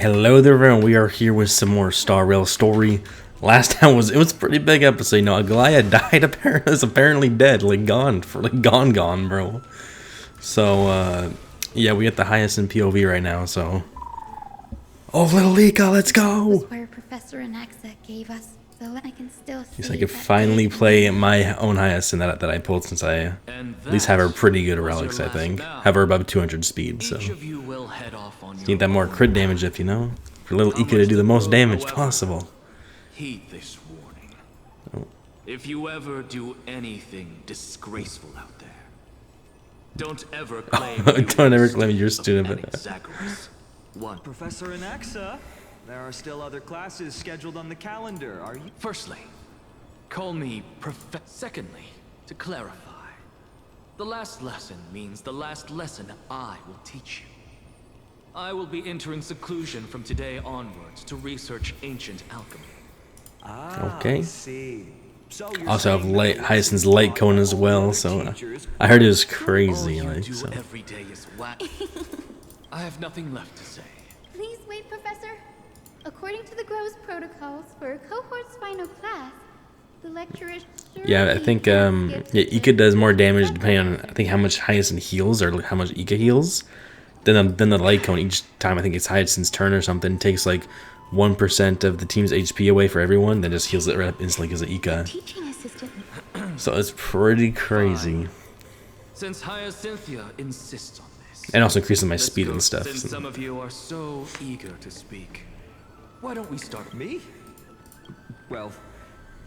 Hello there everyone, we are here with some more Star Rail story. Last time it was a pretty big episode, you know, Aglaia died is apparently dead, gone, bro. So yeah, we get the highest in POV right now, so oh little Lika, let's go! Where Professor Anaxa gave us, so I can still see. Yes, I could finally play my own highest in that I pulled since I at least have her pretty good relics, I think. Have her above 200 speed, so need that more crit damage if you know. For little Ika to do the most damage possible. Heed this warning. Oh. If you ever do anything disgraceful out there, don't ever claim you're a student. One. Professor Anaxa, there are still other classes scheduled on the calendar. Are you? Firstly, call me Professor. Secondly, to clarify, the last lesson means the last lesson I will teach you. I will be entering seclusion from today onwards to research ancient alchemy. Okay. See. So also have Hyacinth's light cone as well, so I heard it was crazy. All you do every day is whack. I have nothing left to say. Please wait, Professor. According to the Grove's protocols for a cohort's final class, the lecturer yeah, I think yeah, Ika does more damage depending on I think how much Hyacinth heals or how much Ika heals. Then the light cone each time I think it's Hyacinth's turn or something takes like 1% of the team's HP away for everyone, then just heals it right instantly because of Ika. So it's pretty crazy. Since Hyacinthia insists on this, and also increases my speed and stuff. Since some of you are so eager to speak, why don't we start? Me? Well,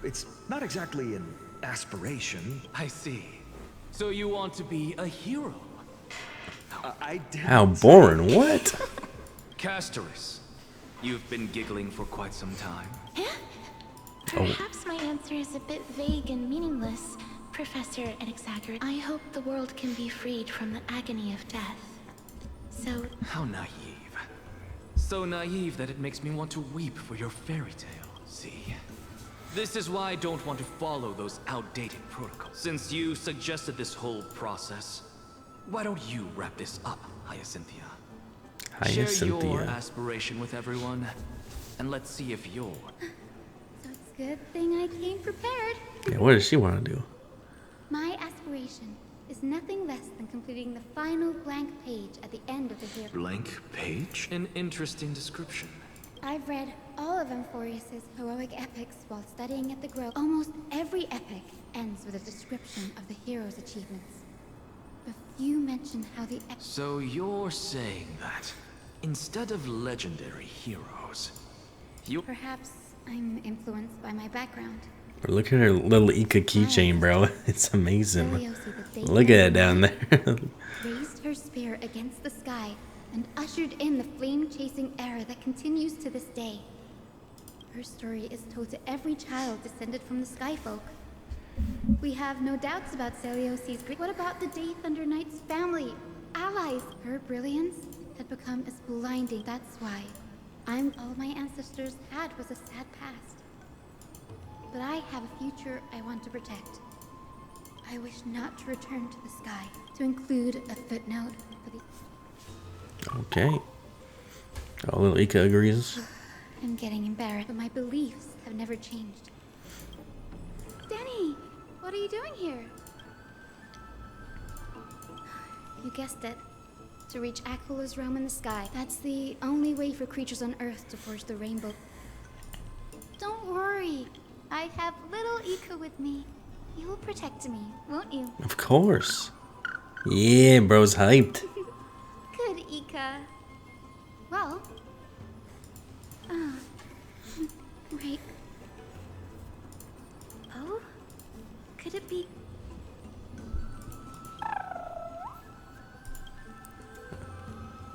it's not exactly an aspiration. I see. So you want to be a hero? How boring, what? Castoris, you've been giggling for quite some time. Perhaps my answer is a bit vague and meaningless, Professor Anaxa. I hope the world can be freed from the agony of death. So... How naive. So naive that it makes me want to weep for your fairy tale, see? This is why I don't want to follow those outdated protocols. Since you suggested this whole process, why don't you wrap this up, Hyacinthia? Share your aspiration with everyone, and let's see if you're... So it's a good thing I came prepared. Yeah, what does she want to do? My aspiration is nothing less than completing the final blank page at the end of the hero. Blank page? An interesting description. I've read all of Amphorius's heroic epics while studying at the Grove. Almost every epic ends with a description of the hero's achievements. But few mention how the... So you're saying that, instead of legendary heroes, you... Perhaps I'm influenced by my background. Look at her little Ika keychain, bro. It's amazing. Look at it down there. Raised her spear against the sky and ushered in the flame-chasing era that continues to this day. Her story is told to every child descended from the Skyfolk. We have no doubts about Celios's great. What about the Day Thunder Knight's family, allies? Her brilliance had become as blinding. That's why all my ancestors had was a sad past. But I have a future I want to protect. I wish not to return to the sky. To include a footnote for the... Okay. Oh, little Ika agrees. I'm getting embarrassed, but my beliefs have never changed. Danny, what are you doing here? You guessed it. To reach Aquilor's realm in the sky. That's the only way for creatures on Earth to forge the rainbow. Don't worry. I have little Ika with me. You will protect me, won't you? Of course. Yeah, bro's hyped. Good, Ika. Well... right. Oh? Could it be...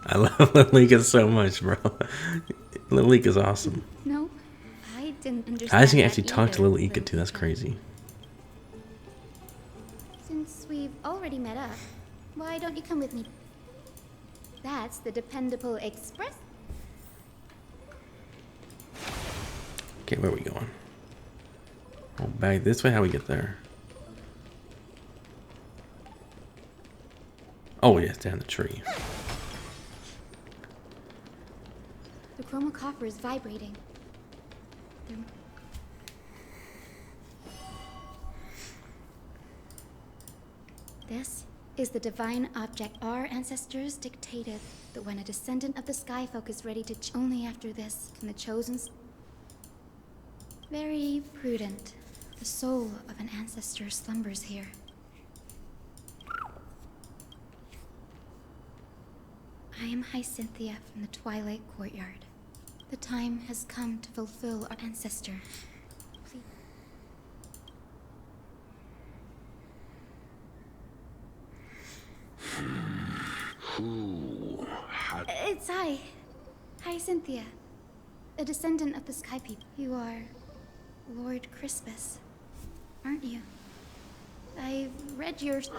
I love Little Ika so much, bro. Little Ika's awesome. No, I didn't understand. I can actually talk to Little Ika too, that's crazy. Since we've already met up, why don't you come with me? That's the dependable express. Okay, where are we going? Oh, back this way? How do we get there? Oh, yeah, down the tree. chroma copper is vibrating. There- This is the divine object. Our ancestors dictated that when a descendant of the Skyfolk is ready to only after this can the chosen. Very prudent. The soul of an ancestor slumbers here. I am Hyacinthia from the Twilight Courtyard. The time has come to fulfill our ancestor. Please. It's I, Hyacinthia, a descendant of the Sky People. You are Lord Crispus, aren't you? I read your... It's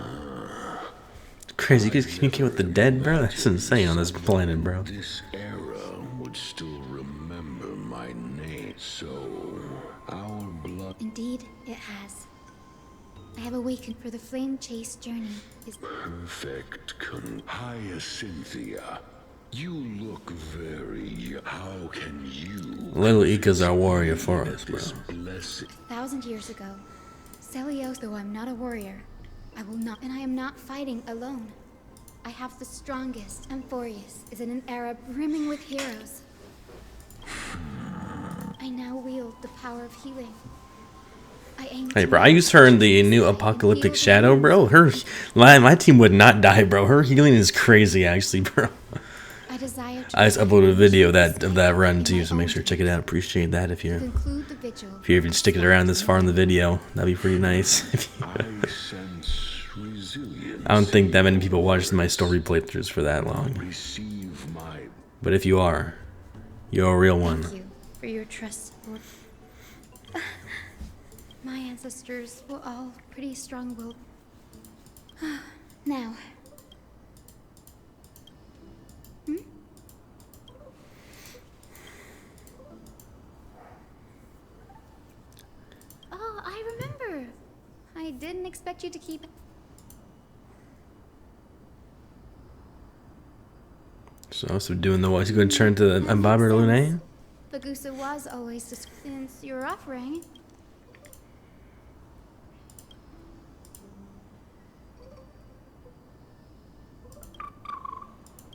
crazy. You guys communicate with the dead, bro? That's insane on this planet, bro. This era would still remember my name, so our blood... Indeed, it has. I have awakened for the flame chase journey. Is Perfect Hyacinthia, you look very... How can you... Little Ika's our warrior for us, bro. This blessing? 1,000 years ago, Celios, though I'm not a warrior, I will not, and I am not fighting alone. I have the strongest, and Boreas is in an era brimming with heroes. I now wield the power of healing. I aim Hey, to bro, I make used her in the the new heal Apocalyptic the Shadow, wounds. bro. My team would not die, bro. Her healing is crazy, actually, bro. I desire to I just uploaded a video of protect that run in too, my so make own sure to check it out. Appreciate that if you're conclude the vigil. even sticking around this far in the video. That'd be pretty nice. I sense resilience. I don't think that many people watch my story playthroughs for that long. Receive my... But if you are, you're a real one. Thank you for your trust, Lord. My ancestors were all pretty strong-willed. Now. Oh, I remember. I didn't expect you to keep... So doing the what? You going to turn to Barbara Lune? Bagusa was always since you're offering.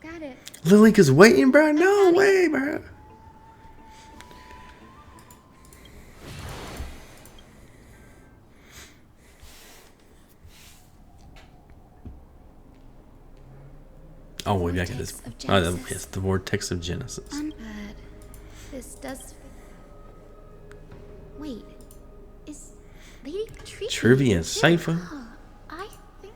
Got it. Lilika's waiting, bro. No way, bro. Oh, wait, back at this. Vortex of Oh, Genesis. yes, the Vortex of Genesis. But this does. Wait, is Lady Trivia and Cypher. I think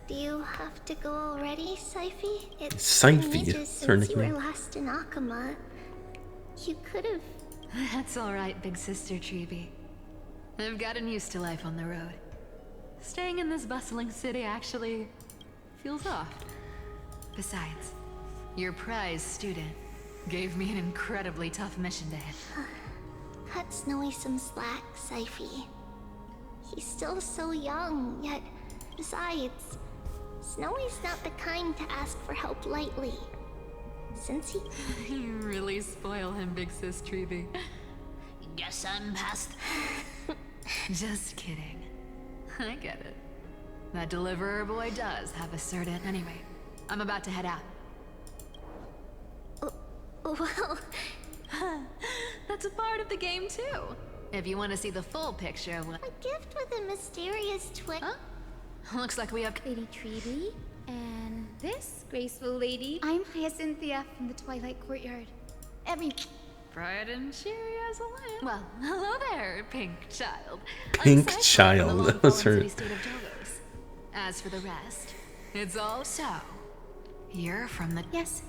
Do you have to go already, Syphy? It's Syphy, been ages that's her since you were nickname. last in Akama. You could have. That's all right, big sister Treeby. I've gotten used to life on the road. Staying in this bustling city actually feels off. Besides, your prize student gave me an incredibly tough mission to hit. Cut Snowy some slack, Syphy. He's still so young, yet besides, Snowy's not the kind to ask for help lightly. Since he... You really spoil him, big sis Treeby. Guess I'm past... Just kidding. I get it. That deliverer boy does have a certain... Anyway, I'm about to head out. Well, That's a part of the game, too. If you want to see the full picture of what... a gift with a mysterious twist. Huh? Looks like we have... Lady Treeby and this graceful lady. I'm Hyacinthia from the Twilight Courtyard. Bright and cheery as a lamb. Well, hello there, pink child. Pink I'm Cypher child, from the that was long-fallen her- city-state of Jogos. As for the rest, it's all so. You're from the... Yes,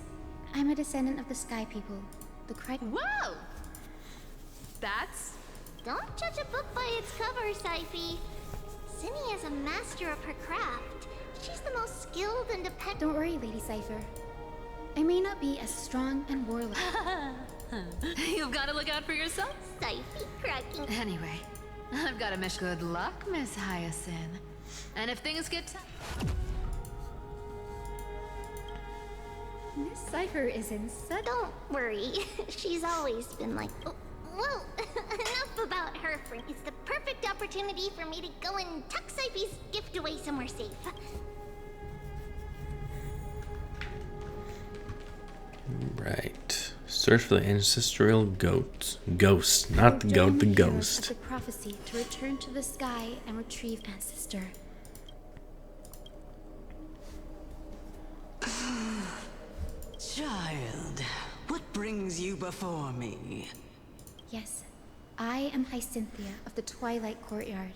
I'm a descendant of the Sky People. The Whoa! That's... Don't judge a book by its cover, Syphy. Cindy is a master of her craft. She's the most skilled and dependent. Don't worry, Lady Cypher. I may not be as strong and warlike. You've got to look out for yourself. Syphy cracking. Anyway, I've got a mission. Good luck, Miss Hyacinth. And if things get tough... Miss Cipher is in such... Don't worry. She's always been like... Oh, well, enough about her. It's the perfect opportunity for me to go and tuck Cypher's gift away somewhere safe. Right. Search for the ancestral ghost, not the goat, the ghost. Of the prophecy to return to the sky and retrieve ancestor. Child, what brings you before me? Yes, I am Hyacinthia of the Twilight Courtyard.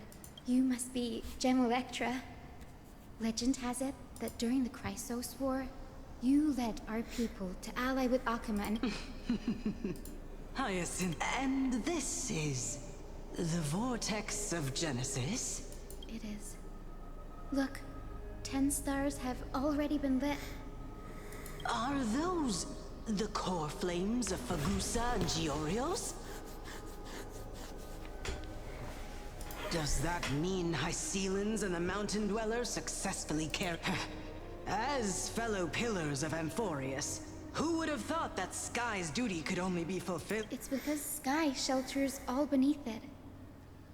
You must be Gem Electra. Legend has it that during the Chrysos War, you led our people to ally with Akuma and... Hyacinth. And this is the Vortex of Genesis? It is. Look, 10 stars have already been lit. Are those the core flames of Fagusa and Giorios? Does that mean Hycelans and the Mountain Dwellers successfully carry... As fellow pillars of Amphorius, who would have thought that Sky's duty could only be fulfilled? It's because Sky shelters all beneath it.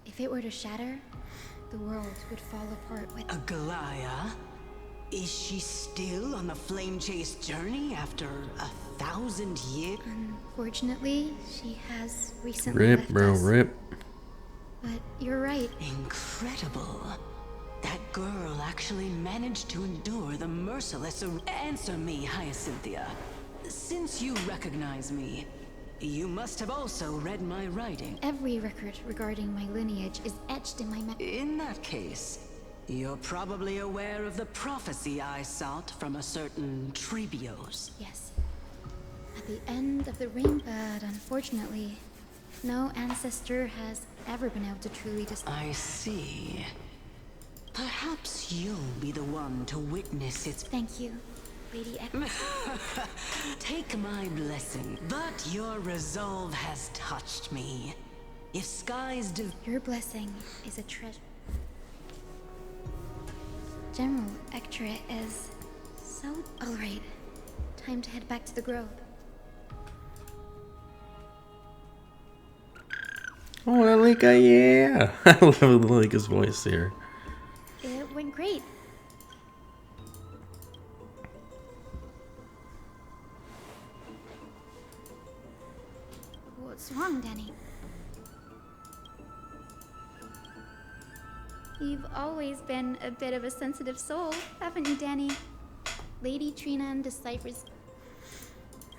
If it were to shatter, the world would fall apart with... Aglaya? Is she still on the flame chase journey after 1,000 years? Unfortunately, she has recently Rip, left bro, us. rip. But you're right. Incredible. That girl actually managed to endure the merciless... Answer me, Hyacinthia. Since you recognize me, you must have also read my writing. Every record regarding my lineage is etched in my In that case, you're probably aware of the prophecy I sought from a certain Trebios. Yes. At the end of the ring, but unfortunately, no ancestor has ever been able to truly I see. Perhaps you'll be the one to witness its... Thank you, Lady X. Take my blessing, but your resolve has touched me. If Sky's Your blessing is a treasure. General Ectra is so... Alright, time to head back to the grove. Oh, Lilika, yeah! I love Lilika's voice here. It went great. What's wrong, Danny? You've always been a bit of a sensitive soul, haven't you, Danny? Lady Trina deciphers...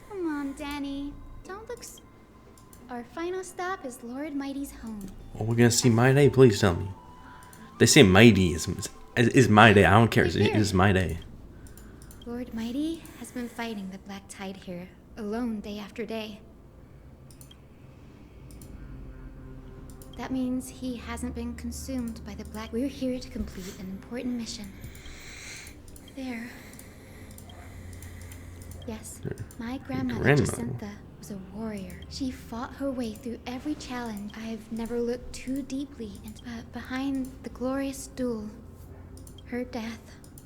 Come on, Danny. Don't look... Our final stop is Lord Mighty's home. Oh, we're gonna see My Day? Please tell me. They say Mighty is My Day. I don't care. It is My Day. Lord Mighty has been fighting the Black Tide here, alone day after day. That means he hasn't been consumed by the Black... We're here to complete an important mission. There. Yes, my grandmother Jacinta was a warrior. She fought her way through every challenge. I've never looked too deeply into... But behind the glorious duel, her death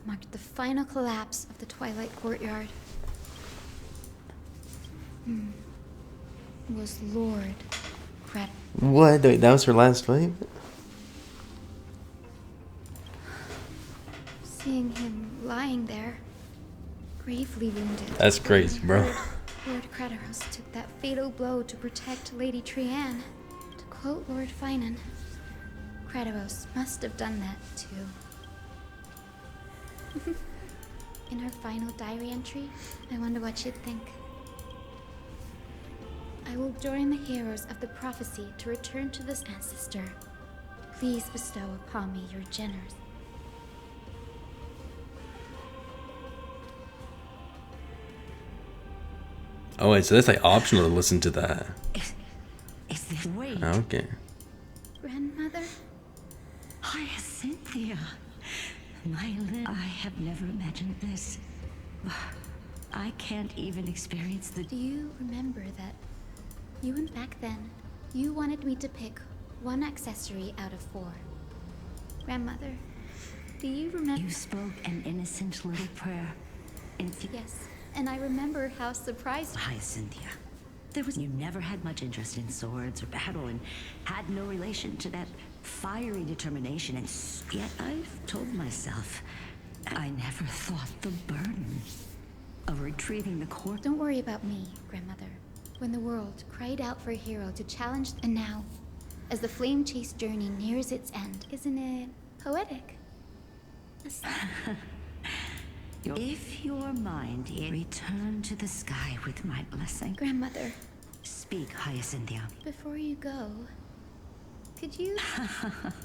marked the final collapse of the Twilight Courtyard. Was Lord Cred... What? Wait, that was her last fight? Seeing him lying there, gravely wounded. That's crazy, bro. Lord Crederos took that fatal blow to protect Lady Trianne. To quote Lord Finan, Crederos must have done that too. In her final diary entry, I wonder what she'd think. I will join the heroes of the prophecy to return to this ancestor. Please bestow upon me your generous... Oh wait, so that's like optional to listen to that. Is this... Wait. Okay. Grandmother? Hyacinthia. I have never imagined this. I can't even experience the... Do you remember that you and back then, you wanted me to pick one accessory out of 4? Grandmother, do you remember? You spoke an innocent little prayer. Yes, and I remember how surprised. Hyacinthia, you never had much interest in swords or battle and had no relation to that fiery determination, and yet I've told myself I never thought the burden of retrieving the core. Don't worry about me, grandmother. When the world cried out for a hero to challenge, and now, as the flame chase journey nears its end, isn't it poetic? If your mind return to the sky with my blessing. Grandmother, Speak, Hyacinthia. before you go, could you?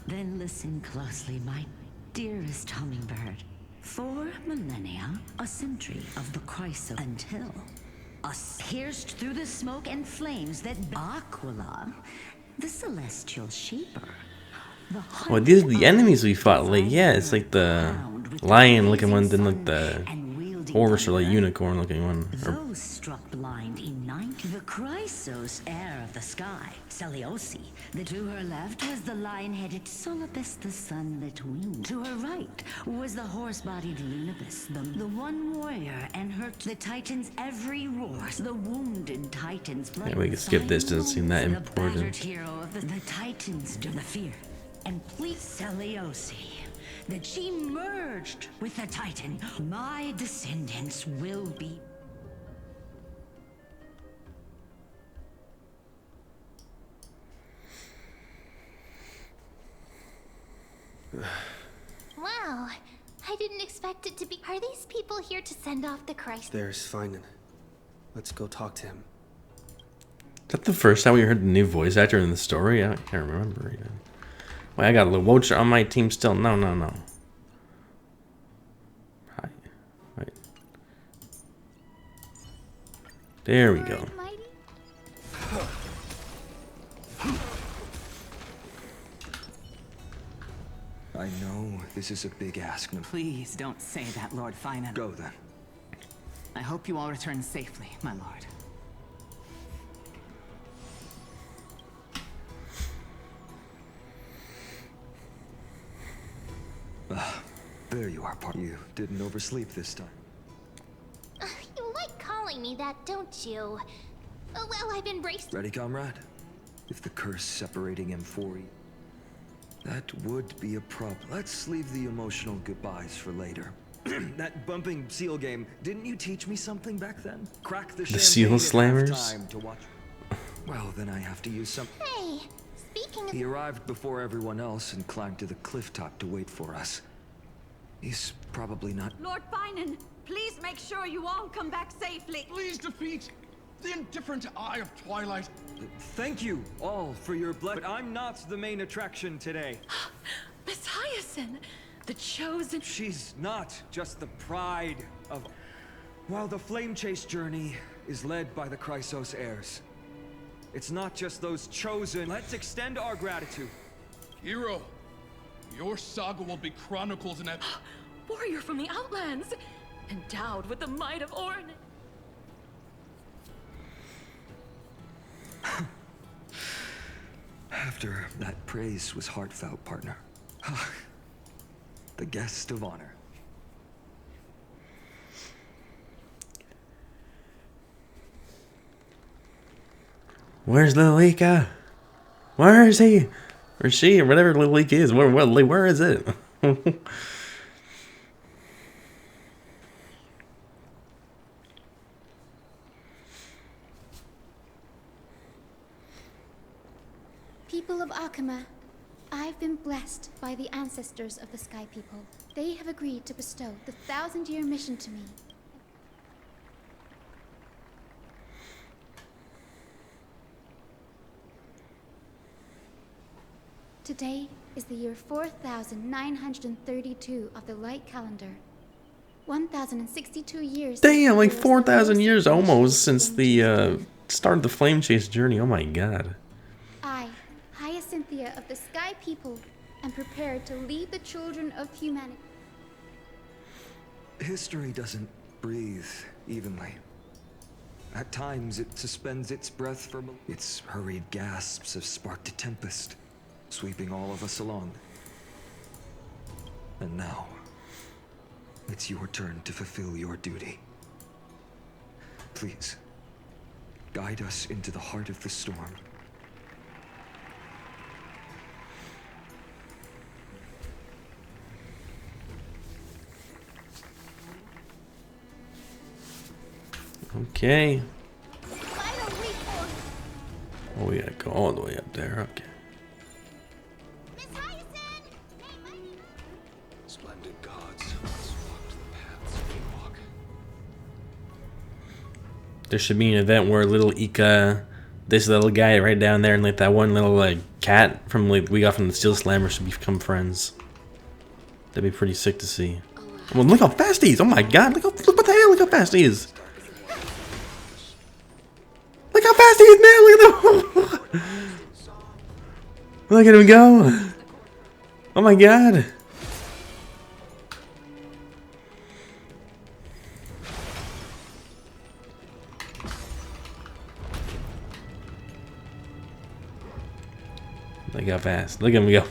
Then listen closely, my dearest hummingbird. For millennia, a century of the crisis until us pierced through the smoke and flames that Aquila, the celestial sheeper. Well, these are the enemies we fought. Like, yeah, it's like the lion-looking one, then like the horse or like unicorn-looking one. Those struck blind ignite the Chrysos, heir of the sky, Seliosi. To her left was the lion-headed Solopus, the sunlit wing. To her right was the horse-bodied Lunibus, the one warrior, and the Titan's every roar. The wounded Titan's blood. Yeah, we can skip this. Doesn't seem that The battered important. hero of the Titans of the fear. And please, Seliosi, that she merged with the Titan. My descendants will be. Wow, I didn't expect it to be. Are these people here to send off the Christ? There's Finan. Let's go talk to him. Is that the first time we heard the new voice actor in the story? I can't remember even. Wait, I got a Wocher on my team still. No. Hi. Wait. There we go. I know this is a big ask. Please don't say that, Lord Finan. Go then. I hope you all return safely, my lord. There you are, You didn't oversleep this time. You like calling me that, don't you? Oh, well, I've embraced. Ready, comrade? If the curse separating M4, that would be a problem. Let's leave the emotional goodbyes for later. That bumping seal game, didn't you teach me something back then? Crack the seal slammers? Time to watch. Well, then I have to use some. Hey, speaking of. He arrived before everyone else and climbed to the cliff top to wait for us. He's probably not. Lord Finan, please make sure you all come back safely. Please defeat the indifferent Eye of Twilight. Thank you all for your blessing. But I'm not the main attraction today. Miss Hyacinth, the chosen. She's not just the pride of. While the flame chase journey is led by the Chrysos heirs, it's not just those chosen. Let's extend our gratitude. Hero, your saga will be chronicled in Warrior from the Outlands, endowed with the might of Orn. After that praise was heartfelt, partner. The guest of honor. Where's Lilika? Where is he? Or she, or whatever Lilika is. Where is it? People of Akama, I've been blessed by the ancestors of the Sky People. They have agreed to bestow the 1,000-year mission to me. Today is the year 4,932 of the light calendar. 1,062 years. Damn, like 4,000 years almost since the start of the flame chase journey. Oh my god. I, Hyacinthia of the Sky People, am prepared to lead the children of humanity. History doesn't breathe evenly. At times, it suspends its breath for its hurried gasps have sparked a tempest, sweeping all of us along. And now, it's your turn to fulfill your duty. Please, guide us into the heart of the storm. Okay. Oh, we gotta go all the way up there. Okay. Splendid gods once walked the paths we walk. There should be an event where little Ika, this little guy right down there, and like that one little like cat from like we got from the Steel Slammer should become friends. That'd be pretty sick to see. Well, look how fast he is! Oh my god! Look what the hell! Look how fast he is! Look how fast he is, man! Look at him! Look at him go! Oh my god! Look how fast! Look at him go!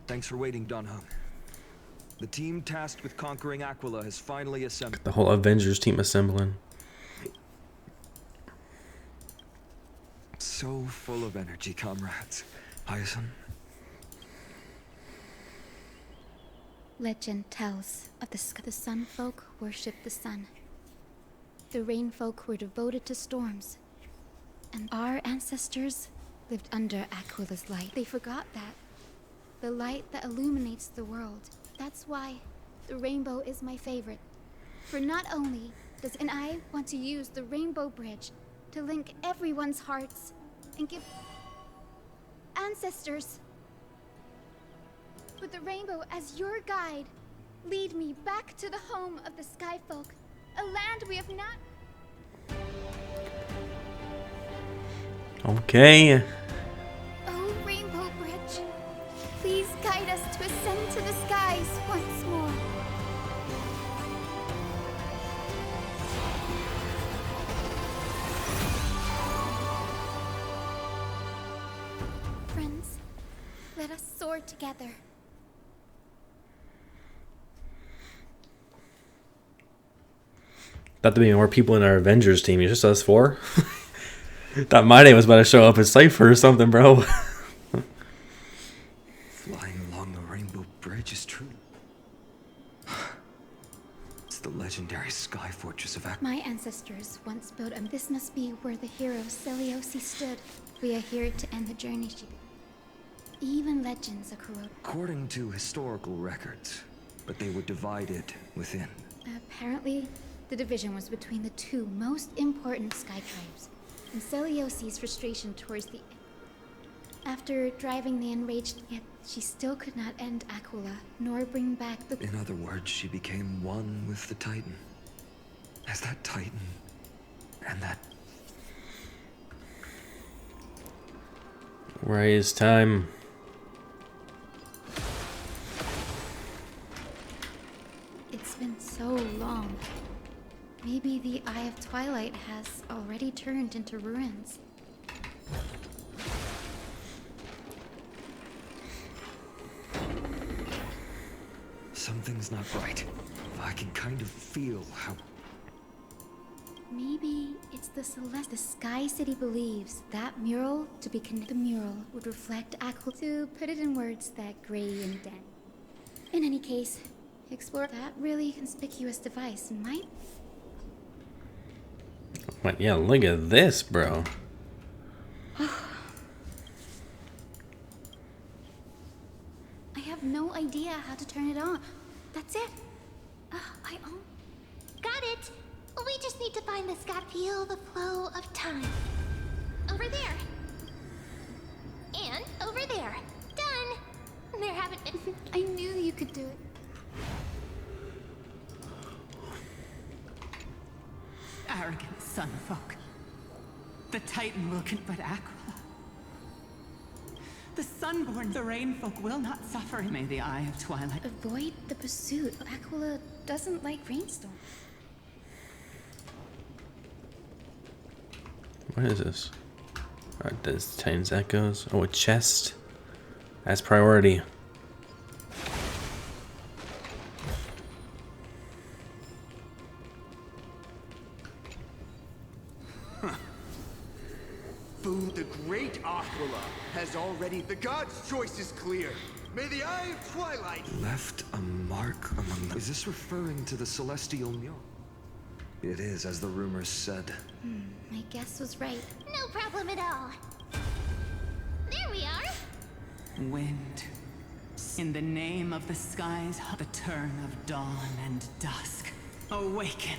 Thanks for waiting, Dunhung. The team tasked with conquering Aquila has finally assembled. The whole Avengers team assembling. So full of energy, comrades. Hyacinth? Legend tells of the Sun Folk worshipped the sun. The Rain Folk were devoted to storms. And our ancestors lived under Aquila's light. They forgot that. The light that illuminates the world. That's why the rainbow is my favorite. For not only does I want to use the Rainbow Bridge to link everyone's hearts and give ancestors, with the rainbow as your guide, lead me back to the home of the Sky Folk, a land we have not. Okay. Oh, Rainbow Bridge, please guide us to ascend to the skies once more. Friends, let us soar together. Thought there'd be more people in our Avengers team. It's just us four. Thought my name was about to show up as Cypher or something, bro. Flying along the Rainbow Bridge is true. It's the legendary Sky Fortress of Aquila. My ancestors once built a... This must be where the hero Celiosi stood. We are here to end the journey she... Even legends are corroded. According to historical records, but they were divided within. Apparently, the division was between the two most important sky tribes, and Celiosi's frustration towards the... After driving the enraged, yet she still could not end Aquila, nor bring back the... In other words, she became one with the Titan. As that Titan and that... Rise time. It's been so long. Maybe the Eye of Twilight has already turned into ruins. Something's not right. I can kind of feel how... Maybe it's the Celeste. The Sky City believes that mural to be connected. The mural would reflect Aquila. To put it in words that gray and dead. In any case, explore that really conspicuous device might... But yeah, look at this, bro. I have no idea how to turn it on. That's it. Got it. We just need to find the sky. Feel the flow of time. Over there. And over there. Done. There haven't been... I knew you could do it. Arrogant sun folk. The Titan will convert Aquila. The Sunborn, the Rain folk will not suffer. May the Eye of Twilight avoid the pursuit. Aquila doesn't like rainstorms. What is this? This Titan's Echoes. Oh, a chest. That's priority. great Aquila has already... The god's choice is clear. May the Eye of Twilight... Left a mark among them. Is this referring to the celestial mural? It is, as the rumors said. My guess was right. No problem at all. There we are. Wind. In the name of the skies, the turn of dawn and dusk. Awaken.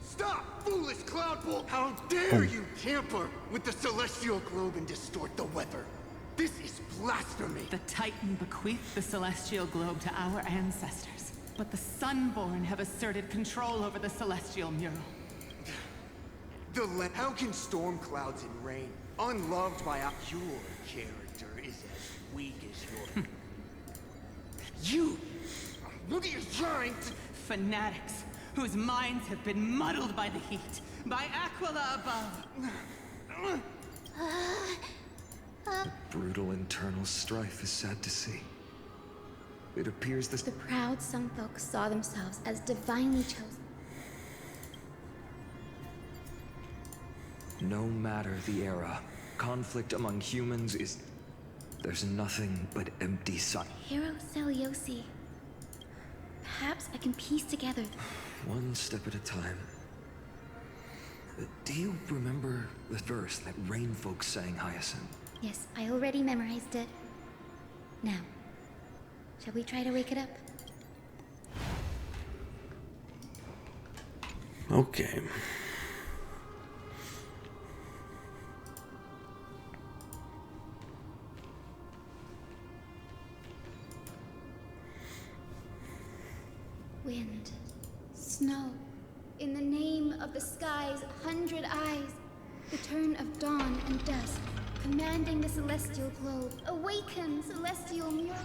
Stop, foolish cloud bolt! How dare you tamper with the celestial globe and distort the weather? This is blasphemy! The Titan bequeathed the celestial globe to our ancestors, but the Sunborn have asserted control over the celestial mural. How can storm clouds and rain, unloved by your character, is as weak as your... You! Look at your trying to... Fanatics, whose minds have been muddled by the heat, by Aquila above. Brutal internal strife is sad to see. It appears this... The proud Sunfolk saw themselves as divinely chosen. No matter the era, conflict among humans is... There's nothing but empty silence. Hero Celiosi. Perhaps I can piece together... One step at a time. Do you remember the verse that Rain Folk sang, Hyacinth? Yes, I already memorized it. Now, shall we try to wake it up? Okay. Wind, snow, in the name of the sky's 100 eyes, the turn of dawn and dusk, commanding the celestial globe, awaken celestial mural.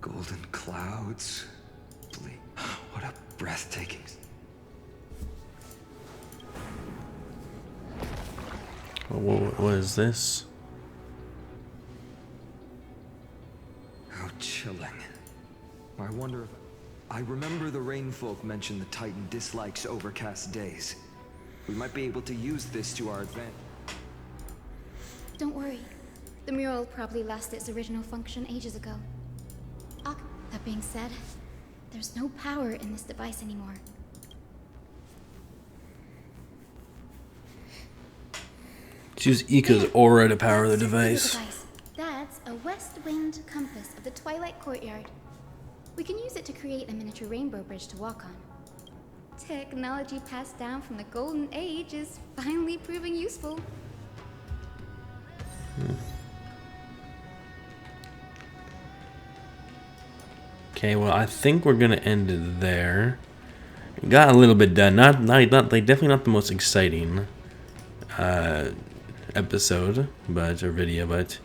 Golden clouds. What a breathtaking... What is this? How chilling. I wonder if... I remember the Rain Folk mentioned the Titan dislikes overcast days. We might be able to use this to our advantage. Don't worry. The mural probably lost its original function ages ago. That being said, there's no power in this device anymore. Use Ika's aura to power the device. That's a west wind compass of the Twilight Courtyard. We can use it to create a miniature rainbow bridge to walk on. Technology passed down from the Golden Age is finally proving useful. Okay, well, I think we're gonna end it there. Got a little bit done. Not like definitely not the most exciting episode, but or video, but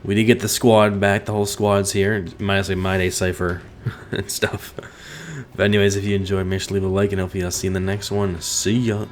we did get the squad back. The whole squad's here, minus like My Day Cypher and stuff. But anyways, if you enjoyed, make sure to leave a like, and hopefully I'll see you in the next one. See ya.